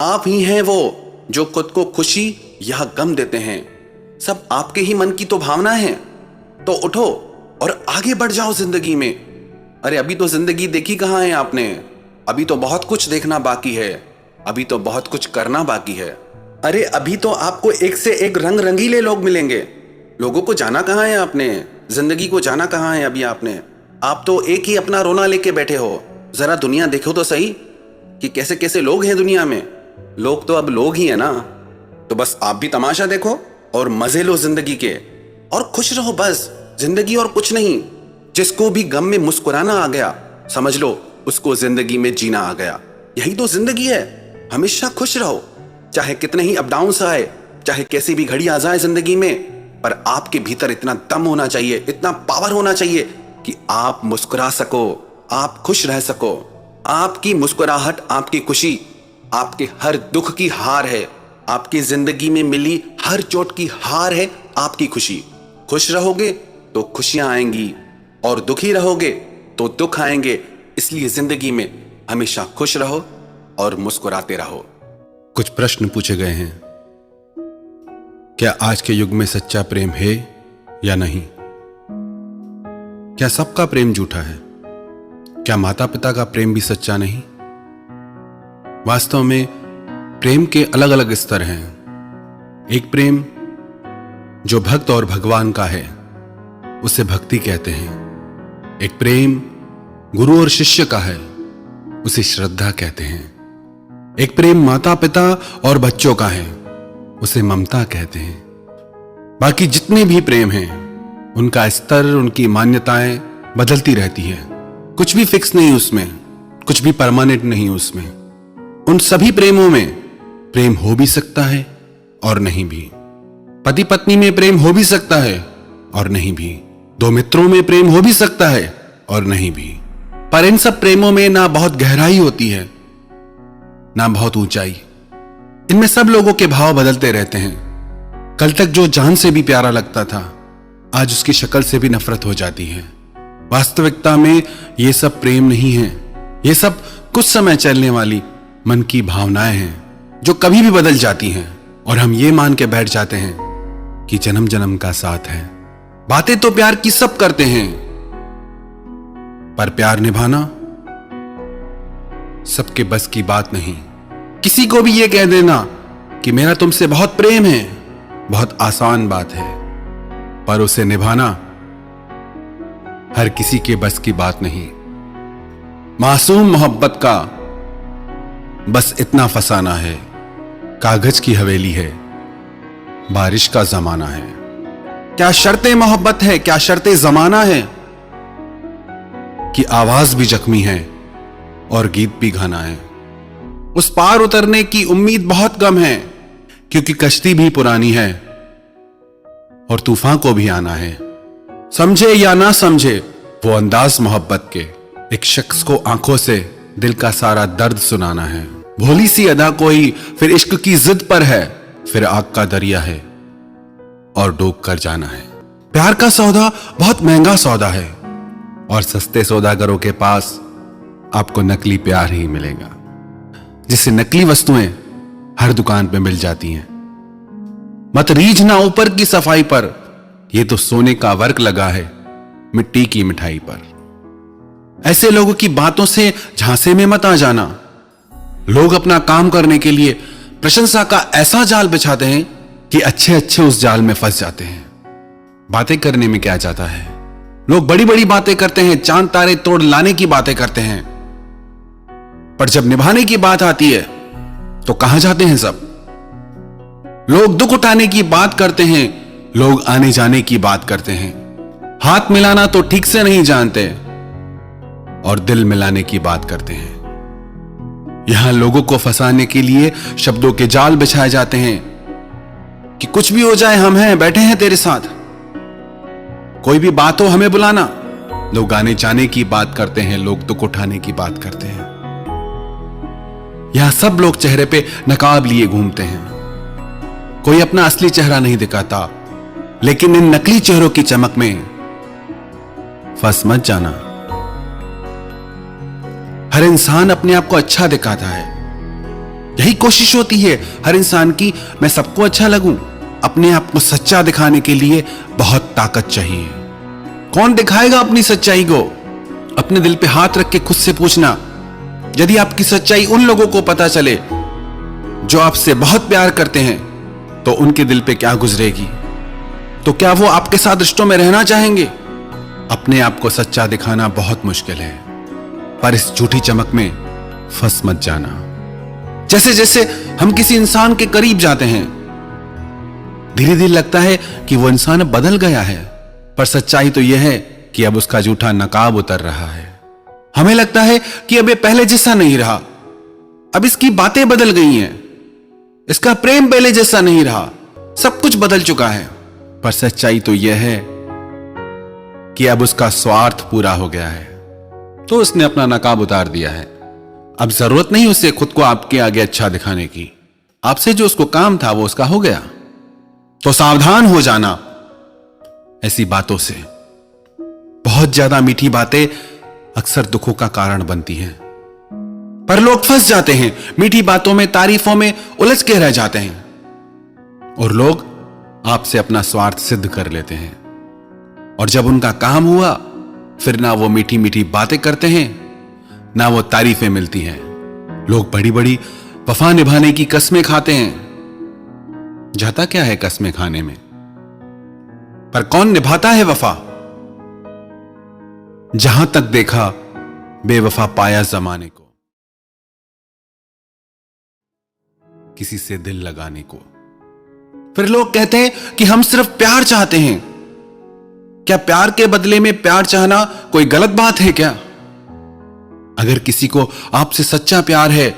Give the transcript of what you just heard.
आप ही हैं वो जो खुद को खुशी या गम देते हैं। सब आपके ही मन की तो भावना है। तो उठो और आगे बढ़ जाओ जिंदगी में। अरे अभी तो जिंदगी देखी कहाँ है आपने? अभी तो बहुत कुछ देखना बाकी है, अभी तो बहुत कुछ करना बाकी है। अरे अभी तो आपको एक से एक रंग रंगीले लोग मिलेंगे। लोगों को जाना कहाँ है आपने? जिंदगी को जाना कहाँ है अभी आपने? आप तो एक ही अपना रोना लेके बैठे हो। जरा दुनिया देखो तो सही कि कैसे कैसे लोग हैं दुनिया में। लोग तो अब लोग ही है ना। तो बस आप भी तमाशा देखो और मजे लो जिंदगी के और खुश रहो। बस जिंदगी और कुछ नहीं। जिसको भी गम में मुस्कुराना आ गया, समझ लो उसको जिंदगी में जीना आ गया। यही तो जिंदगी है। हमेशा खुश रहो, चाहे कितने ही अप डाउन्स आए, चाहे कैसी भी घड़ी आ जाए जिंदगी में, पर आपके भीतर इतना दम होना चाहिए, इतना पावर होना चाहिए कि आप मुस्कुरा सको, आप खुश रह सको। आपकी मुस्कुराहट, आपकी खुशी, आपके हर दुख की हार है। आपकी जिंदगी में मिली हर चोट की हार है आपकी खुशी। खुश रहोगे तो खुशियां आएंगी और दुखी रहोगे तो दुख आएंगे। इसलिए जिंदगी में हमेशा खुश रहो और मुस्कुराते रहो। कुछ प्रश्न पूछे गए हैं। क्या आज के युग में सच्चा प्रेम है या नहीं? क्या सबका प्रेम झूठा है? क्या माता पिता का प्रेम भी सच्चा नहीं? वास्तव में प्रेम के अलग अलग स्तर हैं। एक प्रेम जो भक्त और भगवान का है, उसे भक्ति कहते हैं। एक प्रेम गुरु और शिष्य का है, उसे श्रद्धा कहते हैं। एक प्रेम माता पिता और बच्चों का है, उसे ममता कहते हैं। बाकी जितने भी प्रेम हैं, उनका स्तर, उनकी मान्यताएं बदलती रहती है। कुछ भी फिक्स नहीं उसमें, कुछ भी परमानेंट नहीं उसमें। उन सभी प्रेमों में प्रेम हो भी सकता है और नहीं भी। पति पत्नी में प्रेम हो भी सकता है और नहीं भी। दो मित्रों में प्रेम हो भी सकता है और नहीं भी। पर इन सब प्रेमों में ना बहुत गहराई होती है, ना बहुत ऊंचाई। इनमें सब लोगों के भाव बदलते रहते हैं। कल तक जो जान से भी प्यारा लगता था, आज उसकी शक्ल से भी नफरत हो जाती है। वास्तविकता में ये सब प्रेम नहीं है। ये सब कुछ समय चलने वाली मन की भावनाएं हैं जो कभी भी बदल जाती हैं, और हम ये मान के बैठ जाते हैं कि जन्म जन्म का साथ है। बातें तो प्यार की सब करते हैं, पर प्यार निभाना सबके बस की बात नहीं। किसी को भी ये कह देना कि मेरा तुमसे बहुत प्रेम है, बहुत आसान बात है, पर उसे निभाना हर किसी के बस की बात नहीं। मासूम मोहब्बत का बस इतना फसाना है, कागज की हवेली है, बारिश का जमाना है। क्या शर्तें मोहब्बत है, क्या शर्तें जमाना है कि आवाज भी जख्मी है और गीत भी गाना है। उस पार उतरने की उम्मीद बहुत कम है, क्योंकि कश्ती भी पुरानी है और तूफान को भी आना है। समझे या ना समझे, वो अंदाज मोहब्बत के एक शख्स को आंखों से दिल का सारा दर्द सुनाना है। भोली सी अदा कोई फिर इश्क की जिद पर है, फिर आग का दरिया है और डूब कर जाना है। प्यार का सौदा बहुत महंगा सौदा है, और सस्ते सौदागरों के पास आपको नकली प्यार ही मिलेगा, जिससे नकली वस्तुएं हर दुकान पे मिल जाती हैं। मत रीझना ऊपर की सफाई पर, यह तो सोने का वर्क लगा है मिट्टी की मिठाई पर। ऐसे लोगों की बातों से झांसे में मत आ जाना। लोग अपना काम करने के लिए प्रशंसा का ऐसा जाल बिछाते हैं कि अच्छे अच्छे उस जाल में फंस जाते हैं। बातें करने में क्या जाता है? लोग बड़ी बड़ी बातें करते हैं, चांद तारे तोड़ लाने की बातें करते हैं, पर जब निभाने की बात आती है तो कहां जाते हैं सब? लोग दुख उठाने की बात करते हैं, लोग आने जाने की बात करते हैं, हाथ मिलाना तो ठीक से नहीं जानते और दिल मिलाने की बात करते हैं। यहां लोगों को फंसाने के लिए शब्दों के जाल बिछाए जाते हैं कि कुछ भी हो जाए हम हैं, बैठे हैं तेरे साथ, कोई भी बात हो हमें बुलाना। लोग आने जाने की बात करते हैं, लोग दुख उठाने की बात करते हैं। यहां सब लोग चेहरे पे नकाब लिए घूमते हैं, कोई अपना असली चेहरा नहीं दिखाता, लेकिन इन नकली चेहरों की चमक में फंस मत जाना। हर इंसान अपने आप को अच्छा दिखाता है, यही कोशिश होती है हर इंसान की, मैं सबको अच्छा लगूं। अपने आप को सच्चा दिखाने के लिए बहुत ताकत चाहिए। कौन दिखाएगा अपनी सच्चाई को? अपने दिल पे हाथ रख के खुद से पूछना, यदि आपकी सच्चाई उन लोगों को पता चले जो आपसे बहुत प्यार करते हैं, तो उनके दिल पे क्या गुजरेगी? तो क्या वो आपके साथ रिश्तों में रहना चाहेंगे? अपने आप को सच्चा दिखाना बहुत मुश्किल है, पर इस झूठी चमक में फंस मत जाना। जैसे जैसे हम किसी इंसान के करीब जाते हैं, धीरे धीरे लगता है कि वो इंसान अब बदल गया है, पर सच्चाई तो यह है कि अब उसका झूठा नकाब उतर रहा है। हमें लगता है कि अब ये पहले जैसा नहीं रहा, अब इसकी बातें बदल गई हैं, इसका प्रेम पहले जैसा नहीं रहा, सब कुछ बदल चुका है। पर सच्चाई तो यह है कि अब उसका स्वार्थ पूरा हो गया है, तो उसने अपना नकाब उतार दिया है। अब जरूरत नहीं उसे खुद को आपके आगे अच्छा दिखाने की। आपसे जो उसको काम था वो उसका हो गया। तो सावधान हो जाना ऐसी बातों से। बहुत ज्यादा मीठी बातें अक्सर दुखों का कारण बनती हैं, पर लोग फंस जाते हैं मीठी बातों में, तारीफों में उलझ के रह जाते हैं, और लोग आपसे अपना स्वार्थ सिद्ध कर लेते हैं। और जब उनका काम हुआ, फिर ना वो मीठी मीठी बातें करते हैं, ना वो तारीफें मिलती हैं। लोग बड़ी बड़ी वफा निभाने की कस्में खाते हैं। जाता क्या है कस्में खाने में, पर कौन निभाता है वफा? जहां तक देखा बेवफा पाया जमाने को, किसी से दिल लगाने को। फिर लोग कहते हैं कि हम सिर्फ प्यार चाहते हैं। क्या प्यार के बदले में प्यार चाहना कोई गलत बात है क्या? अगर किसी को आपसे सच्चा प्यार है